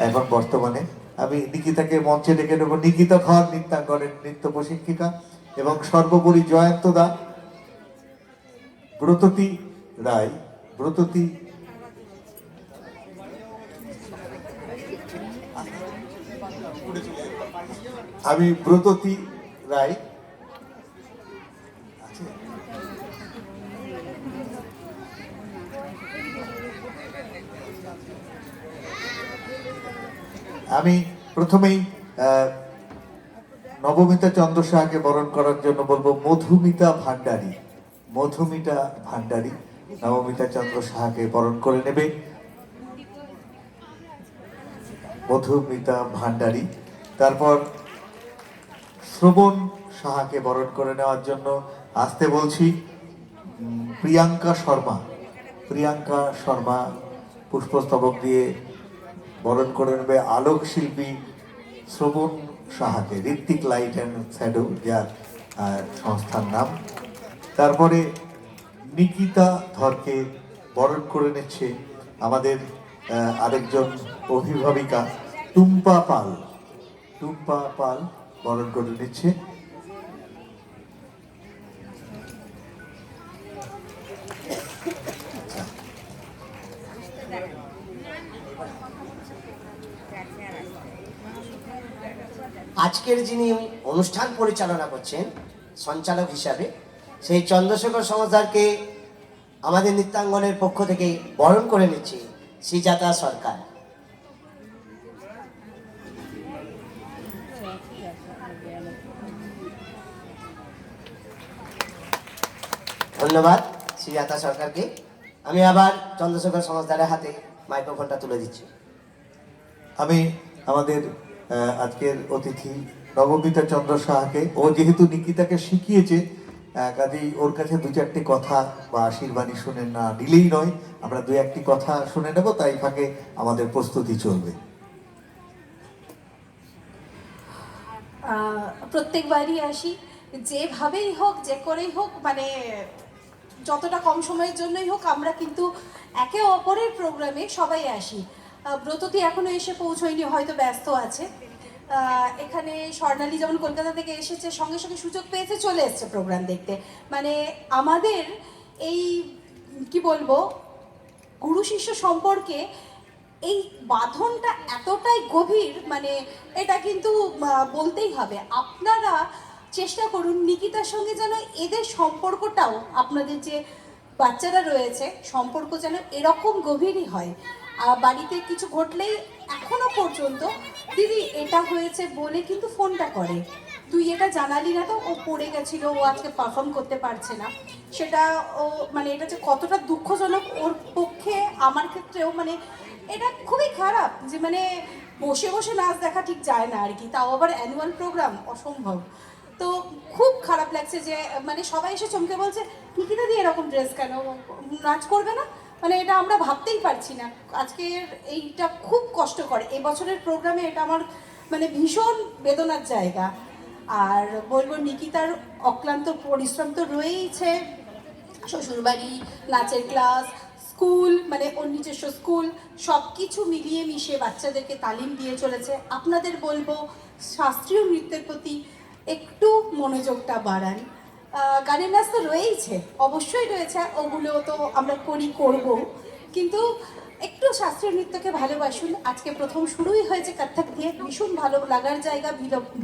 এখন বর্তমানে। আমি নিকিতাকে মঞ্চে ডেকে নেব। নিকিতা ধর নৃত্যাঙ্গনের নৃত্য প্রশিক্ষিকা এবং সর্বোপরি জয়ন্ত দা, ব্রততী রায়, ব্রততী আমি ব্রততী রায়, আমি প্রথমেই নবমিতা চন্দ্র সাহাকে বরণ করার জন্য বলবো মধুমিতা ভান্ডারী। মধুমিতা ভান্ডারী নবমিতা চন্দ্র সাহাকে বরণ করে নেবে। মধুমিতা ভান্ডারী। তারপর শ্রবণ সাহাকে বরণ করে নেওয়ার জন্য আসতে বলছি প্রিয়াঙ্কা শর্মা। প্রিয়াঙ্কা শর্মা পুষ্পস্তবক দিয়ে বরণ করে নেবে আলোক শিল্পী শ্রবণ সাহাকে, ঋত্বিক লাইট অ্যান্ড শ্যাডো যার সংস্থার নাম। তারপরে নিকিতা ধরকে বরণ করে নিচ্ছে আমাদের আরেকজন অভিভাবিকা টুম্পা পাল। টুম্পা পাল বরণ করে নিচ্ছে। আজকের যিনি অনুষ্ঠান পরিচালনা করছেন সঞ্চালক হিসাবে, সেই চন্দ্রশেখর সমাজদারকে আমাদের নৃত্যাঙ্গনের পক্ষ থেকে বরণ করে নিচ্ছে শ্রীজাতা সরকার। ধন্যবাদ শ্রীজাতা সরকারকে। আমি আবার চন্দ্রশেখর সমাজদারের হাতে মাইক্রোফোনটা তুলে দিচ্ছি। আমি আমাদের আজকের অতিথি নবমিতা চন্দ্র সাহাকে, ও যেহেতু নিকিতাকে শিখিয়েছে কাজেই ওর কাছে দু চারটি কথা বা আশীর্বাণী শুনে না নিলেই নয়, আমরা দু একটি কথা শুনে নেব, তাই ফাঁকে আমাদের প্রস্তুতি চলবে। প্রত্যেকবারই আসি, যেভাবেই হোক যে করেই হোক, মানে যতটা কম সময়ের জন্যই হোক, আমরা কিন্তু একে অপরের প্রোগ্রামে সবাই আসি। ব্রততী এখনো এসে পৌঁছয়নি, হয়তো ব্যস্ত আছে। এখানে স্বর্ণালী যেমন কলকাতা থেকে এসেছে, সঙ্গে সঙ্গে সুযোগ পেয়েছে, চলে এসছে প্রোগ্রাম দেখতে। মানে আমাদের এই কি বলবো, গুরু শিষ্য সম্পর্কে এই বাঁধনটা এতটাই গভীর, মানে এটা কিন্তু বলতেই হবে। আপনারা চেষ্টা করুন নিকিতার সঙ্গে যেন এদের সম্পর্কটাও, আপনাদের যে বাচ্চারা রয়েছে, সম্পর্ক যেন এরকম গভীরই হয়। বাড়িতে কিছু ঘটলেই এখনো পর্যন্ত দিদি এটা হয়েছে বলে কিন্তু ফোনটা করে, তুই এটা জানালি না তো, ও পড়ে গেছিল, ও আজকে পারফর্ম করতে পারছে না। সেটা ও মানে এটা যে কতটা দুঃখজনক ওর পক্ষে, আমার ক্ষেত্রেও মানে এটা খুবই খারাপ যে মানে বসে বসে নাচ দেখা ঠিক যায় না আর কি, তাও আবার অ্যানুয়াল প্রোগ্রাম, অসম্ভব। তো খুব খারাপ লাগছে যে মানে সবাই এসে চমকে বলছে নিকিতা দিয়ে এরকম ড্রেস কেন, নাচ করবে না, মানে এটা আমরা ভাবতেই পারছি না। আজকের এইটা খুব কষ্ট করে, এবছরের প্রোগ্রামে এটা আমার মানে ভীষণ বেদনার জায়গা। আর বলবো নিকিতার অক্লান্ত পরিশ্রম তো রয়েইছে, শ্বশুরবাড়ি, নাচের ক্লাস, স্কুল, মানে ওর নিজস্ব স্কুল, সব কিছু মিলিয়ে মিশিয়ে বাচ্চাদেরকে তালিম দিয়ে চলেছে। আপনাদের বলবো শাস্ত্রীয় নৃত্যের প্রতি একটু মনোযোগটা বাড়ান। গানের নাচ তো রয়েইছে, অবশ্যই রয়েছে, ওগুলো তো আমরা করব, কিন্তু একটু শাস্ত্রীয় নৃত্যকে ভালোবাসুন। আজকে প্রথম শুরুই হয়েছে কত্থক দিয়ে, ভীষণ ভালো লাগার জায়গা,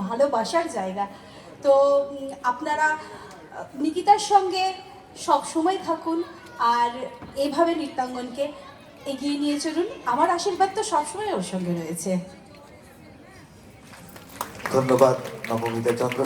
ভালোবাসার জায়গা। তো আপনারা নিকিতার সঙ্গে সব সময় থাকুন আর এইভাবে নৃত্যাঙ্গনকে এগিয়ে নিয়ে চলুন। আমার আশীর্বাদ তো সবসময় ওর সঙ্গে রয়েছে। ধন্যবাদ নবমিতা চন্দ্র